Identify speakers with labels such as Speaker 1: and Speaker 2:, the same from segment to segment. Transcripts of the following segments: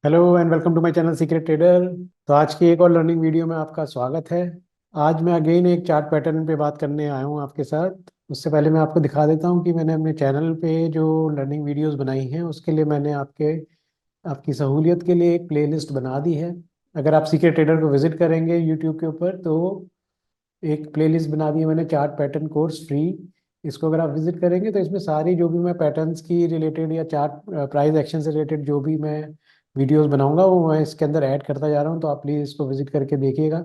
Speaker 1: Hello and welcome to my channel Secret Trader. तो आज की एक और लर्निंग वीडियो में आपका स्वागत है। आज मैं अगेन एक चार्ट पैटर्न पे बात करने आया हूँ आपके साथ। उससे पहले मैं आपको दिखा देता हूँ कि मैंने अपने चैनल पे जो लर्निंग वीडियोस बनाई हैं उसके लिए मैंने आपकी सहूलियत के लिए एक प्लेलिस्ट बना दी है। अगर आप सीक्रेट ट्रेडर को विजिट करेंगे यूट्यूब के ऊपर तो एक प्लेलिस्ट बना दी है मैंने, चार्ट पैटर्न कोर्स फ्री। इसको अगर आप विजिट करेंगे तो इसमें सारी जो भी मैं पैटर्न्स की रिलेटेड या चार्ट प्राइस एक्शन से रिलेटेड जो भी मैं वीडियोस बनाऊंगा वो मैं इसके अंदर ऐड करता जा रहा हूँ। तो आप प्लीज़ इसको विजिट करके देखिएगा।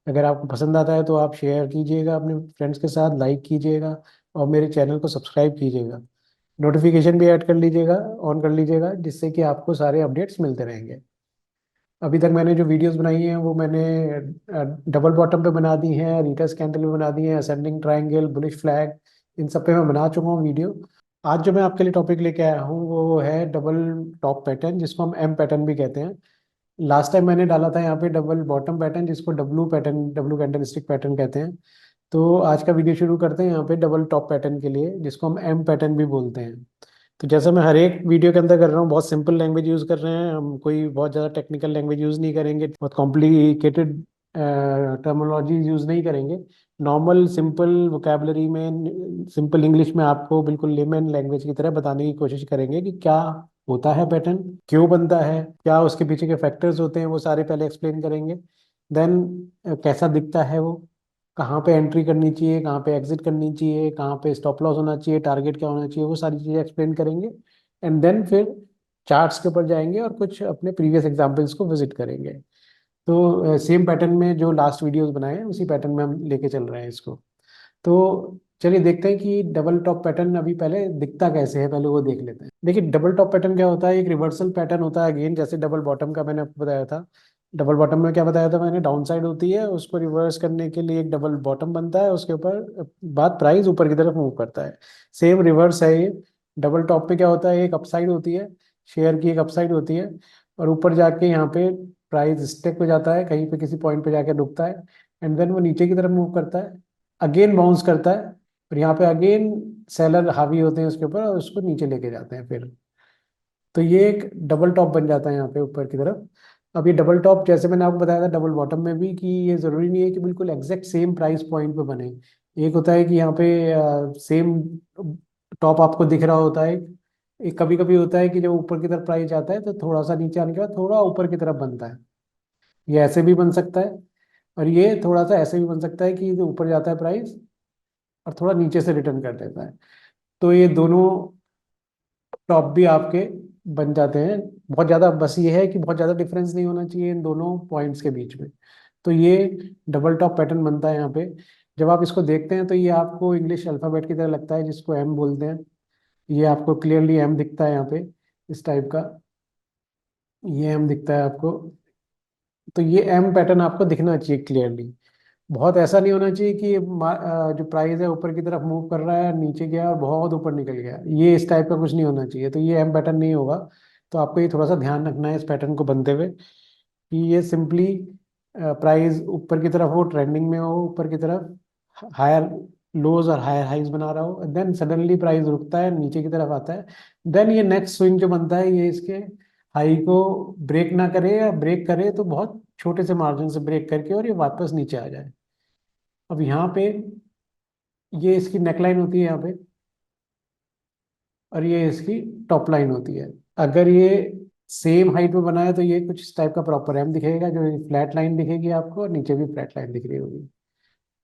Speaker 1: अगर आपको पसंद आता है तो आप शेयर कीजिएगा अपने फ्रेंड्स के साथ, लाइक कीजिएगा और मेरे चैनल को सब्सक्राइब कीजिएगा। नोटिफिकेशन भी ऐड कर लीजिएगा, ऑन कर लीजिएगा, जिससे कि आपको सारे अपडेट्स मिलते रहेंगे। अभी तक मैंने जो वीडियोस बनाई हैं वो मैंने डबल बॉटम पे बना दी हैं, रीटर्स कैंडल पे बना दी हैं, असेंडिंग ट्रायंगल, बुलिश फ्लैग, इन सब पे मैं बना चुका हूँ वीडियो। आज जो मैं आपके लिए टॉपिक लेके आया हूँ वो है डबल टॉप पैटर्न, जिसको हम एम पैटर्न भी कहते हैं। लास्ट टाइम मैंने डाला था यहाँ पे डबल बॉटम पैटर्न, जिसको W pattern, W candle stick pattern कहते हैं। तो आज का वीडियो शुरू करते हैं यहाँ पे डबल टॉप पैटर्न के लिए, जिसको हम एम पैटर्न भी बोलते हैं। तो जैसा मैं हर एक वीडियो के अंदर कर रहा हूँ, बहुत सिंपल लैंग्वेज यूज़ कर रहे हैं हम, कोई बहुत ज़्यादा टेक्निकल लैंग्वेज यूज़ नहीं करेंगे, बहुत कॉम्प्लिकेटेड टर्मिनोलॉजी यूज़ नहीं करेंगे। नॉर्मल सिंपल वोकेबलरी में, सिंपल इंग्लिश में आपको बिल्कुल लेमन लैंग्वेज की तरह बताने की कोशिश करेंगे कि क्या होता है पैटर्न, क्यों बनता है, क्या उसके पीछे के फैक्टर्स होते हैं, वो सारे पहले एक्सप्लेन करेंगे। देन कैसा दिखता है वो, कहाँ पे एंट्री करनी चाहिए, कहाँ पे एग्जिट करनी चाहिए, कहाँ पे स्टॉप लॉस होना चाहिए, टारगेट क्या होना चाहिए, वो सारी चीज़ें एक्सप्लेन करेंगे। एंड देन फिर चार्ट्स के ऊपर जाएंगे और कुछ अपने प्रीवियस एग्जांपल्स को विजिट करेंगे। तो सेम पैटर्न में जो लास्ट वीडियोस बनाए हैं उसी पैटर्न में हम लेके चल रहे हैं इसको। तो चलिए देखते हैं कि डबल टॉप पैटर्न अभी पहले दिखता कैसे है, पहले वो देख लेते हैं। देखिए डबल टॉप पैटर्न क्या होता है, एक रिवर्सल पैटर्न होता है अगेन, जैसे डबल बॉटम का मैंने आपको बताया था। डबल बॉटम में क्या बताया था मैंने, डाउन साइड होती है, उसको रिवर्स करने के लिए एक डबल बॉटम बनता है, उसके ऊपर बाद प्राइस ऊपर की तरफ मूव करता है। सेम रिवर्स है ये। डबल टॉप पे क्या होता है, एक अपसाइड होती है, शेयर की एक अपसाइड होती है, और ऊपर जाके यहाँ पे प्राइस स्टेक हो जाता है, कहीं पे किसी पॉइंट पे जाके रुकता है। एंड देन वो नीचे की तरफ मूव करता है, अगेन बाउंस करता है, और यहाँ पे अगेन सेलर हावी होते हैं उसके ऊपर और उसको नीचे लेके जाते हैं फिर। तो ये एक डबल टॉप बन जाता है यहाँ पे ऊपर की तरफ। अब ये डबल टॉप जैसे मैंने आपको बताया था डबल बॉटम में भी, कि ये जरूरी नहीं है कि बिल्कुल एग्जैक्ट सेम प्राइस पॉइंट पे बने। एक होता है कि यहाँ पे सेम टॉप आपको दिख रहा होता है, एक कभी कभी होता है कि जब ऊपर की तरफ प्राइस जाता है तो थोड़ा सा नीचे आने के बाद थोड़ा ऊपर की तरफ बनता है। ये ऐसे भी बन सकता है, और ये थोड़ा सा ऐसे भी बन सकता है कि जो ऊपर जाता है प्राइस और थोड़ा नीचे से रिटर्न कर देता है। तो ये दोनों टॉप भी आपके बन जाते हैं। बहुत ज़्यादा बस ये है कि बहुत ज़्यादा डिफरेंस नहीं होना चाहिए इन दोनों पॉइंट्स के बीच में। तो ये डबल टॉप पैटर्न बनता है यहाँ पे। जब आप इसको देखते हैं तो ये आपको इंग्लिश अल्फ़ाबेट की तरह लगता है, जिसको एम बोलते हैं। ये आपको क्लियरली एम दिखता है यहाँ पे, इस टाइप का ये एम दिखता है आपको। तो ये एम पैटर्न आपको दिखना चाहिए क्लियरली। बहुत ऐसा नहीं होना चाहिए कि जो प्राइस है ऊपर की तरफ मूव कर रहा है, नीचे गया और बहुत ऊपर निकल गया, ये इस टाइप का कुछ नहीं होना चाहिए। तो ये एम पैटर्न नहीं होगा। तो आपको ये थोड़ा सा ध्यान रखना है इस पैटर्न को बनते हुए, कि ये सिंपली प्राइस ऊपर की तरफ हो, ट्रेंडिंग में हो, ऊपर की तरफ हायर लोज और हायर हाइज बना रहा हो, देन सडनली प्राइस रुकता है, नीचे की तरफ आता है। देन ये नेक्स्ट स्विंग जो बनता है ये इसके हाई को ब्रेक ना करे, या ब्रेक करे तो बहुत छोटे से मार्जिन से ब्रेक करके और ये वापस नीचे आ जाए। अब यहाँ पे ये इसकी नेकलाइन होती है यहाँ पे, और ये इसकी टॉप लाइन होती है। अगर ये सेम हाइट में बना है तो ये कुछ इस टाइप का प्रॉपर एम दिखेगा, जो फ्लैट लाइन दिखेगी आपको, और नीचे भी फ्लैट लाइन दिख रही होगी।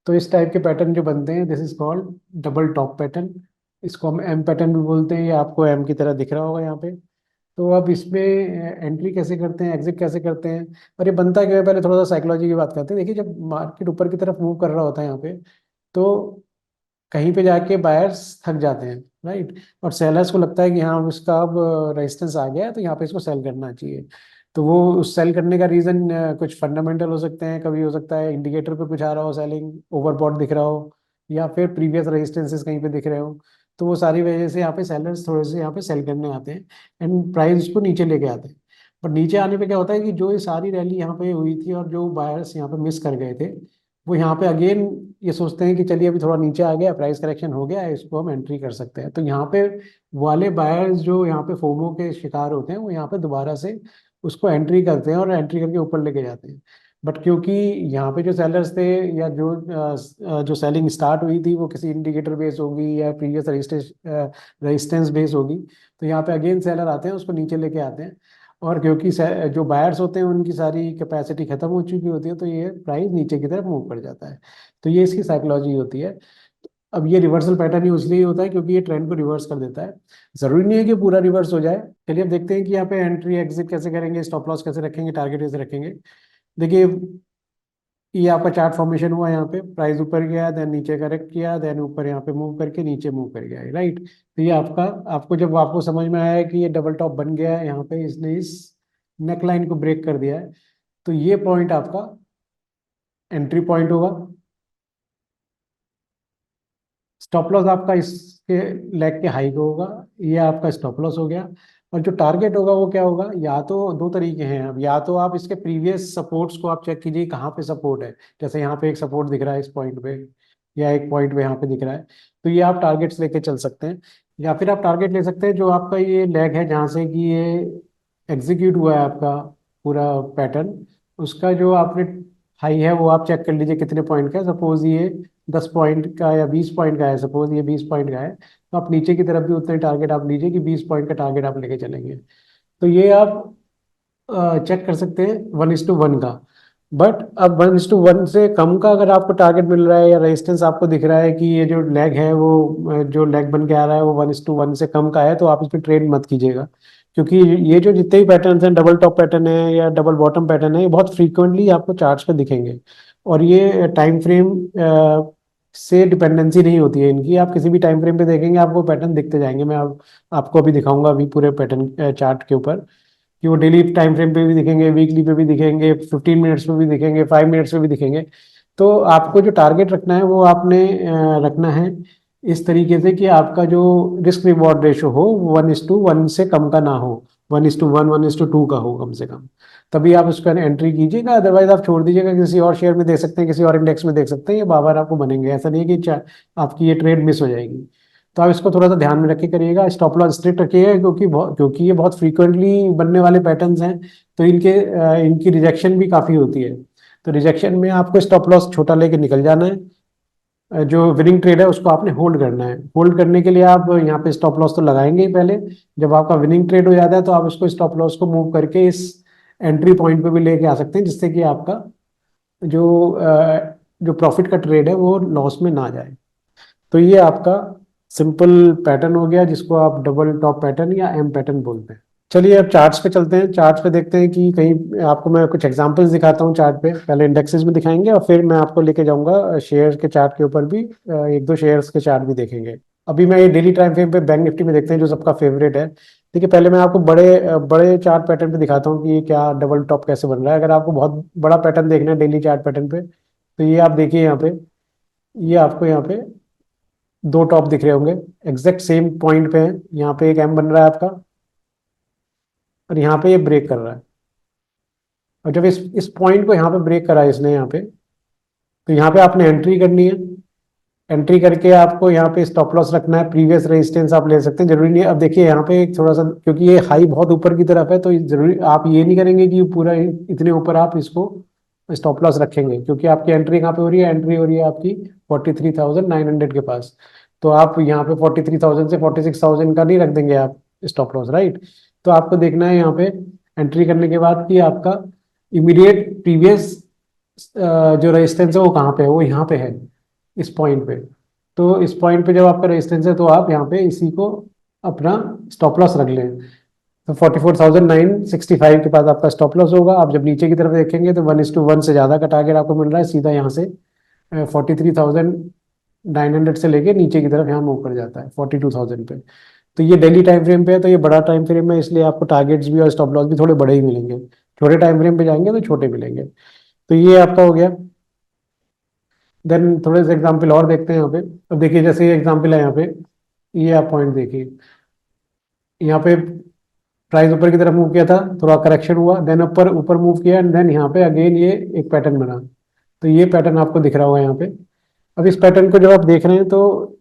Speaker 1: तो इस टाइप के पैटर्न जो बनते हैं, this is called double top pattern. इसको हम एम पैटर्न भी बोलते हैं। ये आपको एम की तरह दिख रहा होगा यहाँ पे। तो अब इसमें एंट्री कैसे करते हैं, एग्जिट कैसे करते हैं, और ये बनता क्या है, पहले थोड़ा सा साइकोलॉजी की बात करते हैं। देखिए जब मार्केट ऊपर की तरफ मूव कर रहा होता है यहाँ पे, तो कहीं पे जाके बायर्स थक जाते हैं, राइट, और सेलर्स को लगता है कि हाँ इसका अब रेजिस्टेंस आ गया है, तो यहाँ पे इसको सेल करना चाहिए। तो वो उस सेल करने का रीजन कुछ फंडामेंटल हो सकते हैं, कभी हो सकता है इंडिकेटर पे कुछ आ रहा हो, सेलिंग ओवरबॉट दिख रहा हो, या फिर प्रीवियस रेजिस्टेंसेस कहीं पे दिख रहे हो। तो वो सारी वजह से यहाँ पे सेलर्स थोड़े से यहाँ पे सेल करने आते हैं, एंड प्राइस को नीचे लेके आते हैं। पर नीचे आने पे क्या होता है कि जो ये सारी रैली यहाँ पे हुई थी और जो बायर्स यहाँ पे मिस कर गए थे, वो यहाँ पे अगेन ये सोचते हैं कि चलिए अभी थोड़ा नीचे आ गया, प्राइस करेक्शन हो गया है, इसको हम एंट्री कर सकते हैं। तो यहाँ पे वाले बायर्स जो यहाँ पे फोमो के शिकार होते हैं, वो यहाँ पे दोबारा से उसको एंट्री करते हैं और एंट्री करके ऊपर लेके जाते हैं। बट क्योंकि यहाँ पे जो सेलर्स थे या जो सेलिंग स्टार्ट हुई थी वो किसी इंडिकेटर बेस होगी या प्रीवियस रेजिस्टेंस बेस होगी, तो यहाँ पे अगेन सेलर आते हैं उसको नीचे लेके आते हैं। और क्योंकि जो बायर्स होते हैं उनकी सारी कैपेसिटी खत्म हो चुकी होती है, तो ये प्राइस नीचे की तरफ मूव कर जाता है। तो ये इसकी साइकोलॉजी होती है। अब ये रिवर्सल पैटर्न ही इसलिए होता है क्योंकि ये ट्रेंड को रिवर्स कर देता है। जरूरी नहीं है कि पूरा रिवर्स हो जाए। चलिए अब देखते हैं कि यहाँ पे एंट्री एग्जिट कैसे करेंगे, स्टॉप लॉस कैसे रखेंगे, टारगेट कैसे रखेंगे। देखिए, ये आपका चार्ट फॉर्मेशन हुआ, यहाँ पे प्राइस ऊपर गया, देन नीचे करेक्ट किया, देन ऊपर यहाँ पे मूव करके नीचे मूव कर गया है, राइट। तो ये आपका, आपको जब आपको समझ में आया कि ये डबल टॉप बन गया है, यहाँ पे इसने इस नेक लाइन को ब्रेक कर दिया है, तो ये पॉइंट आपका एंट्री पॉइंट होगा। स्टॉप लॉस आपका इसके लेग के हाई को होगा, ये आपका स्टॉप लॉस हो गया। और जो टारगेट होगा वो क्या होगा, या तो दो तरीके हैं। अब या तो आप इसके प्रीवियस सपोर्ट्स को आप चेक कीजिए कहाँ पे सपोर्ट है। जैसे यहाँ पे एक सपोर्ट दिख रहा है इस पॉइंट पे, या एक पॉइंट पे यहाँ पे दिख रहा है, तो ये आप टारगेट्स लेके चल सकते हैं। या फिर आप टारगेट ले सकते हैं जो आपका ये लेग है जहाँ से कि ये एग्जीक्यूट हुआ है आपका पूरा पैटर्न, उसका जो आपने हाई है वो आप चेक कर लीजिए कितने पॉइंट का है। सपोज ये 10 पॉइंट का या 20 पॉइंट का है, सपोज ये 20 पॉइंट का है, तो आप नीचे की तरफ भी उतना टारगेट आप लीजिए कि 20 पॉइंट का टारगेट आप लेके चलेंगे। तो ये आप चेक कर सकते हैं 1:1 का। बट अब 1:1 से कम का अगर आपको टारगेट मिल रहा है या रेजिस्टेंस आपको दिख रहा है कि ये जो लेग है वो जो लेग बन के आ रहा है वो 1:1 से कम का है, तो आप इस पर ट्रेड मत कीजिएगा। क्योंकि ये जो जितने भी पैटर्न हैं, डबल टॉप पैटर्न है या डबल बॉटम पैटर्न है, ये बहुत फ्रीक्वेंटली आपको चार्ट्स पे दिखेंगे। और ये टाइम फ्रेम से डिपेंडेंसी नहीं होती है इनकी। आप किसी भी टाइम फ्रेम पे देखेंगे आपको पैटर्न दिखते जाएंगे। मैं आपको अभी दिखाऊंगा अभी पूरे पैटर्न चार्ट के ऊपर कि वो डेली टाइम फ्रेम पे भी दिखेंगे, वीकली पे भी दिखेंगे, 15 मिनट्स पे भी दिखेंगे, 5 मिनट्स पे भी दिखेंगे। तो आपको जो टारगेट रखना है वो आपने रखना है इस तरीके से कि आपका जो रिस्क रिवॉर्ड रेशो हो 1:1 से कम का ना हो, 1:1 1:2 का हो कम से कम। तभी आप उसका एंट्री कीजिएगा, अदरवाइज आप छोड़ दीजिएगा। किसी और शेयर में देख सकते हैं, किसी और इंडेक्स में देख सकते हैं, ये बार बार आपको बनेंगे। ऐसा नहीं है कि आपकी ये ट्रेड मिस हो जाएगी। तो आप इसको थोड़ा सा ध्यान में रख के करिएगा, स्टॉप लॉस स्ट्रिक्ट रखिएगा, क्योंकि ये बहुत फ्रीक्वेंटली बनने वाले पैटर्न्स हैं। तो इनकी रिजेक्शन भी काफ़ी होती है। तो रिजेक्शन में आपको स्टॉप लॉस छोटा लेके निकल जाना है। जो विनिंग ट्रेड है उसको आपने होल्ड करना है। होल्ड करने के लिए आप यहाँ पे स्टॉप लॉस तो लगाएंगे ही पहले। जब आपका विनिंग ट्रेड हो जाता है तो आप उसको स्टॉप लॉस को मूव करके इस एंट्री पॉइंट पे भी लेके आ सकते हैं, जिससे कि आपका जो प्रॉफिट का ट्रेड है वो लॉस में ना जाए। तो ये आपका सिंपल पैटर्न हो गया, जिसको आप डबल टॉप पैटर्न या एम पैटर्न बोलते हैं। चलिए अब चार्ट्स पे चलते हैं। चार्ट्स पे देखते हैं कि कहीं आपको मैं कुछ एग्जांपल्स दिखाता हूँ चार्ट पे। पहले इंडेक्सेस में दिखाएंगे और फिर मैं आपको लेके जाऊंगा शेयर के चार्ट के ऊपर भी। एक दो शेयर्स के चार्ट भी देखेंगे। अभी मैं ये डेली टाइम फ्रेम पे बैंक निफ्टी में देखते हैं जो सबका फेवरेट है। देखिए, पहले मैं आपको बड़े चार्ट पैटर्न पे दिखाता हूँ कि ये क्या डबल टॉप कैसे बन रहा है। अगर आपको बहुत बड़ा पैटर्न देखना है डेली चार्ट पैटर्न पे, तो ये आप देखिए यहाँ पे, ये आपको यहाँ पे दो टॉप दिख रहे होंगे, एग्जैक्ट सेम पॉइंट पे है। यहाँ पे एक एम बन रहा है आपका, और यहाँ पे ये ब्रेक कर रहा है। और जब इस पॉइंट को यहाँ पे ब्रेक करा है इसने यहाँ पे, तो यहाँ पे आपने एंट्री करनी है। एंट्री करके आपको यहाँ पे स्टॉप लॉस रखना है। प्रीवियस रेजिस्टेंस आप ले सकते हैं, जरूरी नहीं है। अब देखिए यहाँ पे एक थोड़ा सा, क्योंकि ये हाई बहुत ऊपर की तरफ है, तो जरूरी आप ये नहीं करेंगे कि पूरा इतने ऊपर आप इसको स्टॉप लॉस रखेंगे, क्योंकि आपकी एंट्री कहाँ पे हो रही है, एंट्री हो रही है आपकी 43,900 के पास। तो आप यहाँ पे 43,000 से 46,000 का नहीं रख देंगे आप स्टॉप लॉस, राइट। तो आपको देखना है यहाँ पे एंट्री करने के बाद कि आपका इमीडिएट प्रीवियस जो रेजिस्टेंस है वो कहाँ पे है, वो यहाँ पे है, इस पॉइंट पे। तो इस पॉइंट पे जब आपका रेजिस्टेंस है तो आप यहाँ पे इसी को अपना स्टॉप लॉस रख लें। तो 44,965 के पास आपका स्टॉप लॉस होगा। आप जब नीचे की तरफ देखेंगे तो 1:1 से ज़्यादा का टारगेट आपको मिल रहा है सीधा यहाँ से। 43,900 से लेके नीचे की तरफ यहाँ मूव कर जाता है 42,000 पे। तो ये डेली टाइम फ्रेम पे है, तो ये बड़ा टाइम फ्रेम है, इसलिए आपको टारगेट्स भी और स्टॉप लॉस भी थोड़े बड़े ही मिलेंगे। छोटे टाइम फ्रेम पे जाएंगे तो छोटे मिलेंगे। तो ये आपका हो गया। देन थोड़े से एग्जाम्पल और देखते हैं यहाँ पे। अब देखिए, जैसे ये एग्जाम्पल है यहाँ पे, ये आप पॉइंट देखिए, यहाँ पे प्राइस ऊपर की तरफ मूव किया था, थोड़ा करेक्शन हुआ, देन ऊपर ऊपर मूव किया, एंड देन यहाँ पे अगेन ये एक पैटर्न बना। तो ये पैटर्न आपको दिख रहा होगा यहाँ पे। अब इस पैटर्न को जब आप देख रहे हैं तो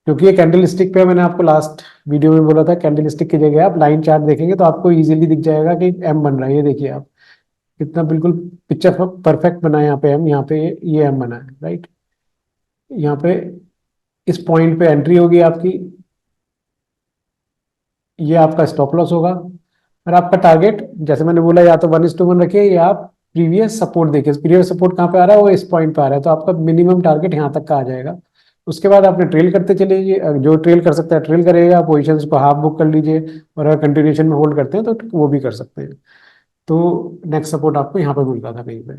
Speaker 1: क्योंकि ये कैंडल स्टिक पे मैंने आपको लास्ट वीडियो में बोला था, कैंडल स्टिक की जगह आप लाइन चार्ट देखेंगे तो आपको इजीली दिख जाएगा कि एम बन रहा है। ये देखिए आप कितना बिल्कुल पिक्चर परफेक्ट बना है। यहाँ पे एम, यहाँ पे ये एम बना है, राइट। यहाँ पे इस पॉइंट पे एंट्री होगी आपकी, ये आपका स्टॉप लॉस होगा, और आपका टारगेट जैसे मैंने बोला या तो 1:1 रखिए, या आप प्रीवियस सपोर्ट देखिए। प्रीवियस सपोर्ट कहाँ पे आ रहा है, वो इस पॉइंट पे आ रहा है, तो आपका मिनिमम टारगेट यहाँ तक का आ जाएगा। उसके बाद आपने ट्रेल करते चलिए, जो ट्रेल कर सकता है ट्रेल करेगा, पोजिशन को हाफ बुक कर लीजिए, और अगर कंटिन्यूशन में होल्ड करते हैं तो वो भी कर सकते हैं। तो नेक्स्ट सपोर्ट आपको यहाँ पे मिल रहा था कहीं पे।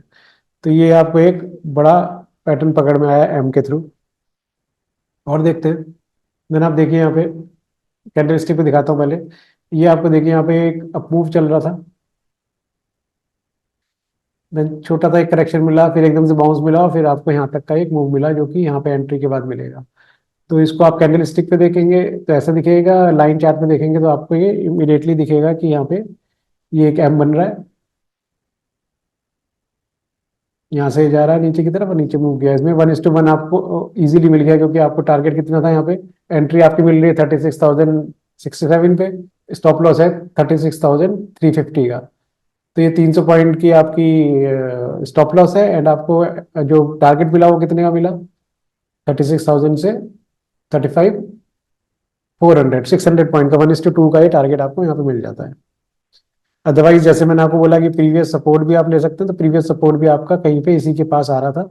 Speaker 1: तो ये आपको एक बड़ा पैटर्न पकड़ में आया एम के थ्रू। और देखते हैं, मैंने आप देखिए यहाँ पे कैंडल स्टिक पे दिखाता हूँ पहले। ये आपको देखिए यहाँ पे एक अप मूव चल रहा था, देन छोटा सा एक करेक्शन मिला, फिर एकदम से बाउंस मिला, और फिर आपको यहाँ तक का एक मूव मिला जो कि यहाँ पे एंट्री के बाद मिलेगा। तो इसको आप कैंडल स्टिक पे देखेंगे तो ऐसा दिखेगा, लाइन चार्ट पे देखेंगे तो आपको ये इमीडिएटली दिखेगा कि यहाँ पे ये एक एम बन रहा है, यहाँ से जा रहा है नीचे की तरफ और नीचे मूव किया। इसमें 1:1 आपको इजीली मिल गया, क्योंकि आपको टारगेट कितना था यहाँ पे, एंट्री आपकी मिल रही है 36,067 पे, स्टॉप लॉस है 36,350 का। तो ये 300 पॉइंट की आपकी स्टॉप लॉस है, एंड आपको जो टारगेट मिला वो कितने का मिला, 36,000 से 35,400, 600 पॉइंट का 1:2 का ये टारगेट आपको यहाँ पे मिल जाता है। अदरवाइज जैसे मैंने आपको बोला कि प्रीवियस सपोर्ट भी आप ले सकते हैं, तो प्रीवियस सपोर्ट भी आपका कहीं पे इसी के पास आ रहा था।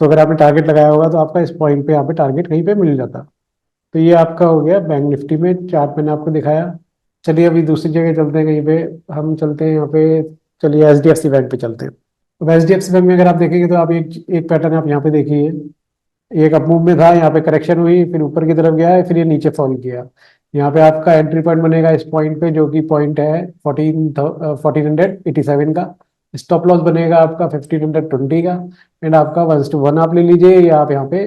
Speaker 1: तो अगर आपने टारगेट लगाया होगा तो आपका इस पॉइंट पे यहाँ पे टारगेट कहीं पे मिल जाता। तो ये आपका हो गया बैंक निफ्टी में चार्ट मैंने आपको दिखाया। चलिए अभी दूसरी जगह चलते हैं, कहीं पे हम चलते हैं यहाँ पे। चलिए HDFC बैंक पे चलते हैं। तो HDFC बैंक में अगर आप देखेंगे तो आप एक एक पैटर्न आप यहाँ पे देखिए, एक अप मूव में था, यहाँ पे करेक्शन हुई, फिर ऊपर की तरफ गया है, फिर ये नीचे फॉल किया। यहाँ पे आपका एंट्री पॉइंट बनेगा इस पॉइंट पे, जो कि पॉइंट है 1487 का। स्टॉप लॉस बनेगा आपका 1520 का, एंड आपका 1:1 आप ले लीजिए, या आप यहाँ पे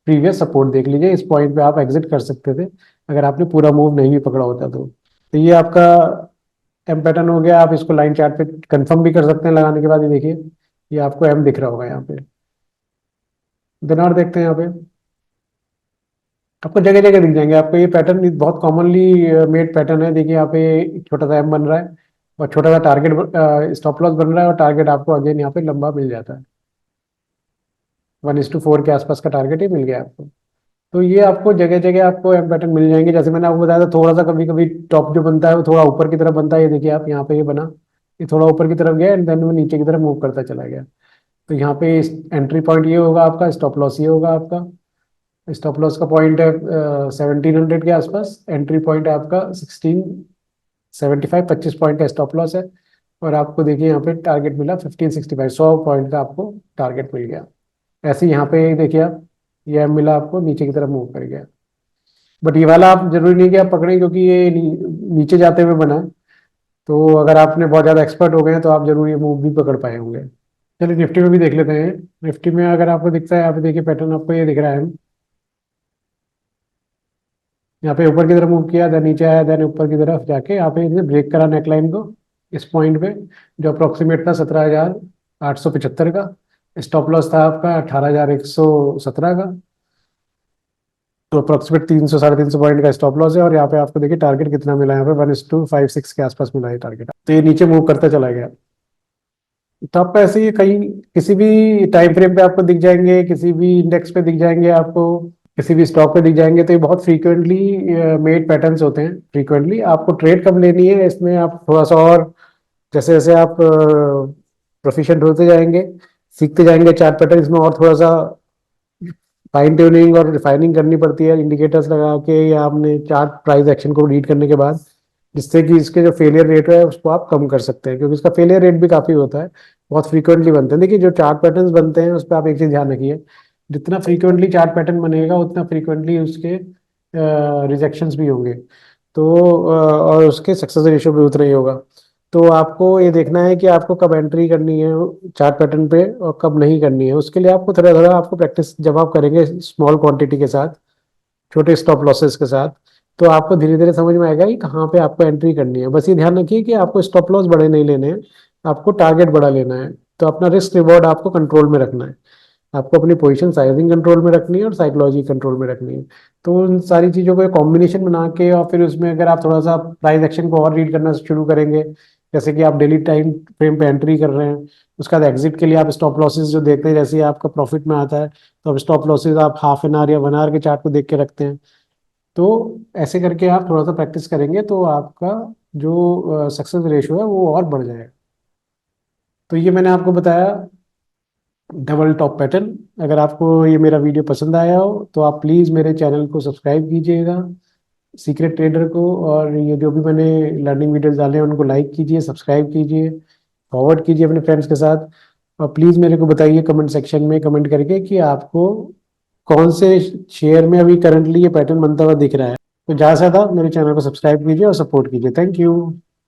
Speaker 1: प्रीवियस सपोर्ट देख लीजिए। इस पॉइंट पे आप एग्जिट कर सकते थे अगर आपने पूरा मूव नहीं भी पकड़ा होता तो ये आपका एम पैटर्न हो गया। आप इसको लाइन चार्ट पे कंफर्म भी कर सकते हैं लगाने के बाद। ये देखिए, ये आपको एम दिख रहा होगा यहाँ पे। देन और देखते हैं यहाँ पे, आपको जगह जगह दिख जाएंगे। आपको ये पैटर्न बहुत कॉमनली मेड पैटर्न है। देखिए यहाँ पे छोटा सा एम बन रहा है, और छोटा सा टारगेट स्टॉप लॉस बन रहा है, और टारगेट आपको अगेन यहाँ पे लंबा मिल जाता है। 1:4 के आसपास का टारगेट ही मिल गया आपको। तो ये आपको जगह जगह आपको एम पैटर्न मिल जाएंगे। जैसे मैंने आपको बताया था, थोड़ा सा कभी कभी टॉप जो बनता है वो थोड़ा ऊपर की तरफ बनता है। ये देखिए आप यहाँ पे ये बना, ये थोड़ा ऊपर की तरफ गया, एंड देन वो नीचे की तरफ मूव करता चला गया। तो यहाँ पे एंट्री पॉइंट ये होगा आपका, स्टॉप लॉस ये होगा आपका। स्टॉप लॉस का पॉइंट है 1700 के आसपास, एंट्री पॉइंट है आपका 1675, 25 पॉइंट का स्टॉप लॉस है। और आपको देखिए यहाँ पे टारगेट मिला 1565, 100 पॉइंट का आपको टारगेट मिल गया। ऐसे ही यहाँ पे देखिए आप, ये मिला आपको, नीचे की तरफ मूव कर गया। बट ये वाला आप जरूरी नहीं कि आप पकड़ें, क्योंकि ये नीचे जाते हुए बना है। तो अगर आपने बहुत ज़्यादा एक्सपर्ट हो गए हैं तो आप जरूर ये मूव भी पकड़ पाए होंगे। चलिए निफ्टी में भी देख लेते हैं। निफ्टी में अगर आपको दिखता है, यहाँ पे देखिए पैटर्न आपको ये दिख रहा है, यहाँ पे ऊपर की तरफ मूव किया, देन नीचे आया, देन ऊपर की तरफ जाके यहाँ पे इसने ब्रेक करा नेकलाइन को इस पॉइंट पे, जो अप्रोक्सीमेट था 17,875 का। स्टॉप लॉस था आपका 18,117 का। तो अप्रोक्सीमेट 300, 350 पॉइंट का स्टॉप लॉस है। और यहाँ पे आपको देखिए टारगेट कितना मिला, यहाँ पे 1:56 के आसपास मिला है टारगेट। तो ये नीचे मूव करता चला गया। तो आपको ऐसे ही कहीं किसी भी टाइम फ्रेम पे आपको दिख जाएंगे, किसी भी इंडेक्स पे दिख जाएंगे आपको, किसी भी स्टॉक पे दिख जाएंगे। तो ये बहुत फ्रीक्वेंटली मेड पैटर्न्स होते हैं। फ्रीक्वेंटली आपको ट्रेड कब लेनी है, इसमें आप थोड़ा सा और जैसे जैसे आप प्रोफिशिएंट होते जाएंगे, सीखते जाएंगे चार्ट पैटर्न, इसमें और थोड़ा सा फाइन ट्यूनिंग और रिफाइनिंग करनी पड़ती है इंडिकेटर्स लगा के, या आपने चार्ट प्राइस एक्शन को रीड करने के बाद, जिससे कि इसके जो फेलियर रेट है उसको आप कम कर सकते हैं, क्योंकि इसका फेलियर रेट भी काफ़ी होता है, बहुत फ्रीक्वेंटली बनते हैं। देखिए जो चार्ट पैटर्न्स बनते हैं उस पर आप एक चीज़ ध्यान रखिए, जितना फ्रीक्वेंटली चार्ट पैटर्न बनेगा उतना फ्रीक्वेंटली उसके रिजेक्शंस भी होंगे। तो और उसके सक्सेस रेशियो भी उतना ही होगा। तो आपको ये देखना है कि आपको कब एंट्री करनी है चार्ट पैटर्न पे और कब नहीं करनी है। उसके लिए आपको थोड़ा थोड़ा आपको प्रैक्टिस जब आप करेंगे स्मॉल क्वांटिटी के साथ, छोटे स्टॉप लॉसेस के साथ, तो आपको धीरे धीरे समझ में आएगा कि कहाँ पे आपको एंट्री करनी है। बस ये ध्यान रखिए कि आपको स्टॉप लॉस बड़े नहीं लेने हैं, आपको टारगेट बड़ा लेना है। तो अपना रिस्क रिवॉर्ड आपको कंट्रोल में रखना है। आपको अपनी पोजीशन साइजिंग कंट्रोल में रखनी है और साइकोलॉजी कंट्रोल में रखनी है। तो उन सारी चीज़ों को कॉम्बिनेशन बना के और फिर उसमें अगर आप थोड़ा सा प्राइस एक्शन को और रीड करना शुरू करेंगे, जैसे कि आप डेली टाइम फ्रेम पे एंट्री कर रहे हैं, उसके बाद एग्जिट के लिए आप स्टॉप लॉसेस जो देखते हैं, जैसे ही आपका प्रॉफिट में आता है तो अब स्टॉप लॉसेस आप हाफ एन आवर या 1 आवर के चार्ट को देख के रखते हैं। तो ऐसे करके आप थोड़ा सा प्रैक्टिस करेंगे तो आपका जो सक्सेस रेशियो है वो और बढ़ जाएगा। तो ये मैंने आपको बताया डबल टॉप पैटर्न। अगर आपको ये मेरा वीडियो पसंद आया हो तो आप प्लीज़ मेरे चैनल को सब्सक्राइब कीजिएगा, सीक्रेट ट्रेडर को, और ये जो भी मैंने लर्निंग वीडियोस डाले हैं उनको लाइक कीजिए, सब्सक्राइब कीजिए, फॉरवर्ड कीजिए अपने फ्रेंड्स के साथ। और प्लीज़ मेरे को बताइए कमेंट सेक्शन में कमेंट करके कि आपको कौन से शेयर में अभी करंटली ये पैटर्न बनता हुआ दिख रहा है। तो ज़्यादा से ज़्यादा मेरे चैनल को सब्सक्राइब कीजिए और सपोर्ट कीजिए। Thank you.